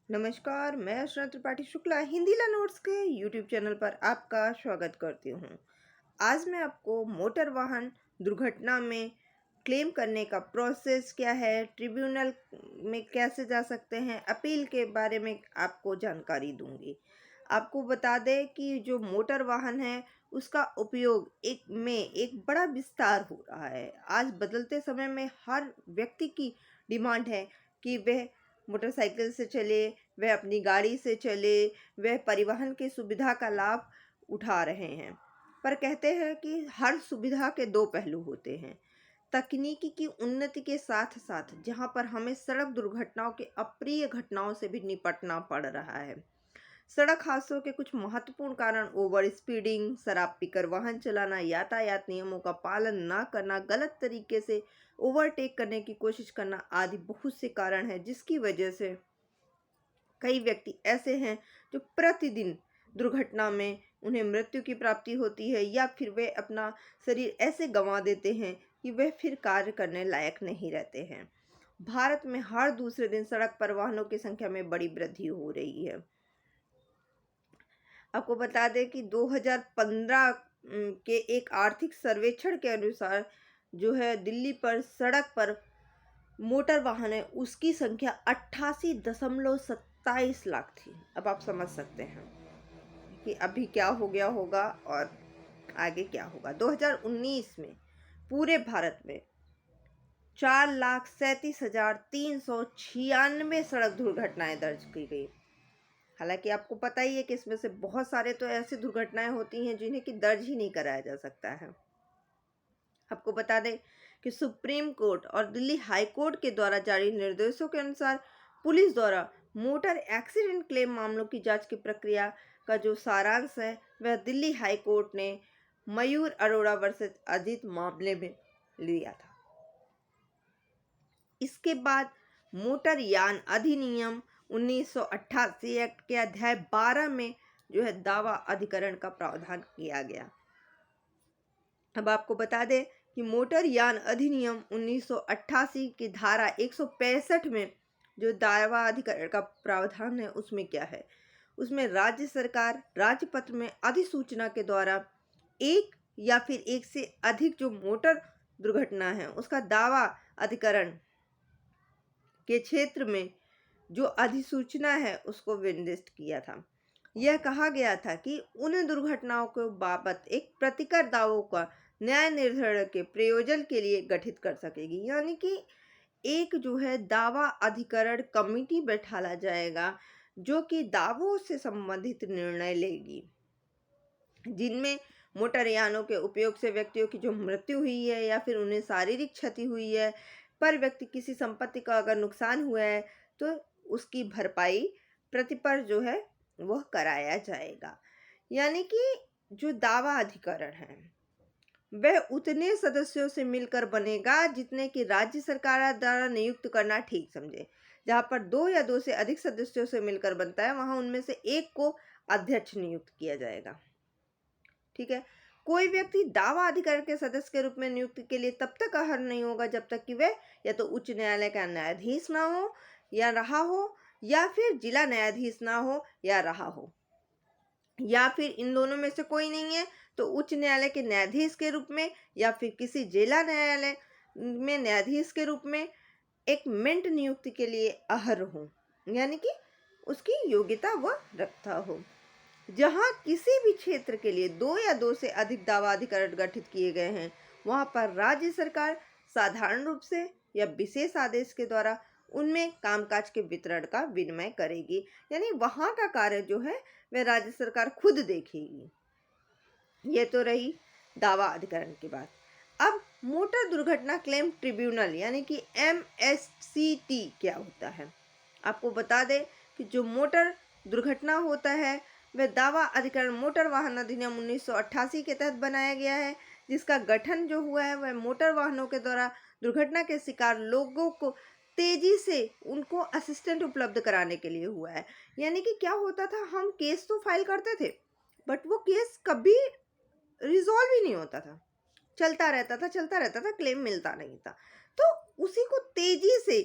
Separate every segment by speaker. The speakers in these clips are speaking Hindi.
Speaker 1: नमस्कार, मैं अर्चना त्रिपाठी शुक्ला हिंदी नोट्स के यूट्यूब चैनल पर आपका स्वागत करती हूँ। आज मैं आपको मोटर वाहन दुर्घटना में क्लेम करने का प्रोसेस क्या है, ट्रिब्यूनल में कैसे जा सकते हैं, अपील के बारे में आपको जानकारी दूंगी। आपको बता दें कि जो मोटर वाहन है उसका उपयोग एक बड़ा विस्तार हो रहा है। आज बदलते समय में हर व्यक्ति की डिमांड है कि वह मोटरसाइकिल से चले, वह अपनी गाड़ी से चले, वह परिवहन की सुविधा का लाभ उठा रहे हैं। पर कहते हैं कि हर सुविधा के दो पहलू होते हैं। तकनीकी की उन्नति के साथ साथ जहां पर हमें सड़क दुर्घटनाओं के अप्रिय घटनाओं से भी निपटना पड़ रहा है। सड़क हादसों के कुछ महत्वपूर्ण कारण ओवर स्पीडिंग, शराब पीकर वाहन चलाना, यातायात नियमों का पालन न करना, गलत तरीके से ओवरटेक करने की कोशिश करना आदि बहुत से कारण हैं, जिसकी वजह से कई व्यक्ति ऐसे हैं जो प्रतिदिन दुर्घटना में उन्हें मृत्यु की प्राप्ति होती है या फिर वे अपना शरीर ऐसे गंवा देते हैं कि वे फिर कार्य करने लायक नहीं रहते हैं। भारत में हर दूसरे दिन सड़क पर वाहनों की संख्या में बड़ी वृद्धि हो रही है। आपको बता दें कि 2015 के एक आर्थिक सर्वेक्षण के अनुसार जो है दिल्ली पर सड़क पर मोटर वाहन है उसकी संख्या 88.27 लाख थी। अब आप समझ सकते हैं कि अभी क्या हो गया होगा और आगे क्या होगा। 2019 में पूरे भारत में 4,37,396 सड़क दुर्घटनाएं दर्ज की गई। हालांकि आपको पता ही है कि इसमें से बहुत सारे तो ऐसी दुर्घटनाएं होती हैं जिन्हें कि दर्ज ही नहीं कराया जा सकता है। आपको बता दें कि सुप्रीम कोर्ट और दिल्ली हाई कोर्ट के द्वारा जारी निर्देशों के अनुसार पुलिस द्वारा मोटर एक्सीडेंट क्लेम मामलों की जांच की प्रक्रिया का जो सारांश है वह दिल्ली हाई कोर्ट ने मयूर अरोड़ा वर्सेस अजीत मामले में लिया था। इसके बाद मोटर यान अधिनियम 1988 एक्ट के अध्याय 12 में जो है दावा अधिकरण का प्रावधान किया गया। अब आपको बता दें कि मोटर यान अधिनियम 1988 की धारा 165 में जो दावा अधिकरण का प्रावधान है उसमें क्या है, उसमें राज्य सरकार राजपत्र में अधिसूचना के द्वारा एक या फिर एक से अधिक जो मोटर दुर्घटना है उसका दावा अधिकरण के क्षेत्र में जो अधिसूचना है उसको विनिर्दिष्ट किया था। यह कहा गया था कि उन दुर्घटनाओं के बाबत एक प्रतिकर दावों का न्याय निर्धारण के प्रयोजन के लिए गठित कर सकेगी। यानी कि एक जो है दावा अधिकरण कमेटी बैठाला जाएगा जो कि दावों से संबंधित निर्णय लेगी, जिनमें मोटर यानों के उपयोग से व्यक्तियों की जो मृत्यु हुई है या फिर उन्हें शारीरिक क्षति हुई है, पर व्यक्ति किसी संपत्ति का अगर नुकसान हुआ है तो उसकी भरपाई प्रतिपर जो है वह कराया जाएगा। यानी कि जो दावा अधिकरण है वह उतने सदस्यों से मिलकर बनेगा जितने कि राज्य सरकार द्वारा नियुक्त करना ठीक समझे। जहां पर दो या दो से अधिक सदस्यों से मिलकर बनता है वहां उनमें से एक को अध्यक्ष नियुक्त किया जाएगा। ठीक है। कोई व्यक्ति दावा अधिकार के सदस्य के रूप में नियुक्ति के लिए तब तक अर्ह नहीं होगा जब तक कि वह या तो उच्च न्यायालय का न्यायाधीश ना हो या रहा हो, या फिर जिला न्यायाधीश ना हो या रहा हो, या फिर इन दोनों में से कोई नहीं है तो उच्च न्यायालय के न्यायाधीश के रूप में या फिर किसी जिला न्यायालय में न्यायाधीश के रूप में एक मिनट नियुक्ति के लिए अर्ह हो, यानी कि उसकी योग्यता वह रखता हो। जहां किसी भी क्षेत्र के लिए दो या दो से अधिक दावा अधिकरण गठित किए गए हैं वहां पर राज्य सरकार साधारण रूप से या विशेष आदेश के द्वारा उनमें कामकाज के वितरण का विनिमय करेगी। यानी वहां का कार्य जो है वह राज्य सरकार खुद देखेगी। ये तो रही दावा अधिकरण की बात। अब मोटर दुर्घटना क्लेम ट्रिब्यूनल यानी कि MSCT क्या होता है। आपको बता दें कि जो मोटर दुर्घटना होता है वह दावा अधिकरण मोटर वाहन अधिनियम 1988 के तहत बनाया गया है, जिसका गठन जो हुआ है वह मोटर वाहनों के द्वारा दुर्घटना के शिकार लोगों को तेजी से उनको असिस्टेंट उपलब्ध कराने के लिए हुआ है। यानी कि क्या होता था, हम केस तो फाइल करते थे बट वो केस कभी रिजॉल्व ही नहीं होता था, चलता रहता था, क्लेम मिलता नहीं था। तो उसी को तेजी से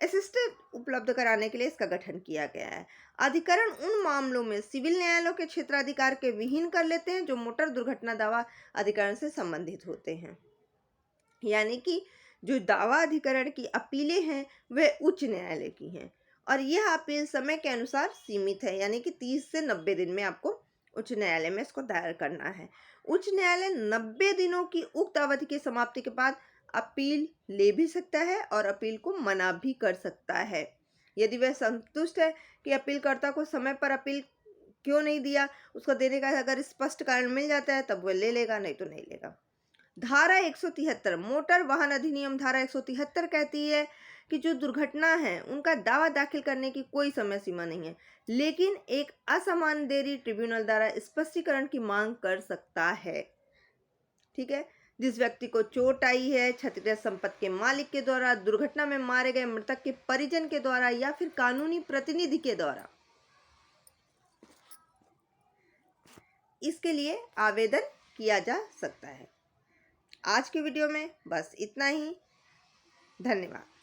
Speaker 1: असिस्टेंट उपलब्ध कराने के लिए इसका गठन किया गया है। अधिकरण उन मामलों में सिविल न्यायालयों के क्षेत्राधिकार के विहीन कर लेते हैं जो मोटर दुर्घटना दावा अधिकरण से संबंधित होते हैं। यानी कि जो दावा अधिकरण की अपीलें हैं वह उच्च न्यायालय की हैं और यह अपील समय के अनुसार सीमित है, यानी कि 30 से 90 दिन में आपको उच्च न्यायालय में इसको दायर करना है। उच्च न्यायालय 90 दिनों की उक्त अवधि की समाप्ति के बाद अपील ले भी सकता है और अपील को मना भी कर सकता है। यदि वह संतुष्ट है कि अपीलकर्ता को समय पर अपील क्यों नहीं दिया, उसको देने का अगर स्पष्ट कारण मिल जाता है तब वह ले लेगा, नहीं तो नहीं लेगा। धारा 173 मोटर वाहन अधिनियम धारा 173 कहती है कि जो दुर्घटना है उनका दावा दाखिल करने की कोई समय सीमा नहीं है, लेकिन एक असामान्य देरी ट्रिब्यूनल द्वारा स्पष्टीकरण की मांग कर सकता है। ठीक है, जिस व्यक्ति को चोट आई है क्षतिग्रस्त संपत्ति के मालिक के द्वारा, दुर्घटना में मारे गए मृतक के परिजन के द्वारा या फिर कानूनी प्रतिनिधि के द्वारा, इसके लिए आवेदन किया जा सकता है। आज के वीडियो में बस इतना ही। धन्यवाद।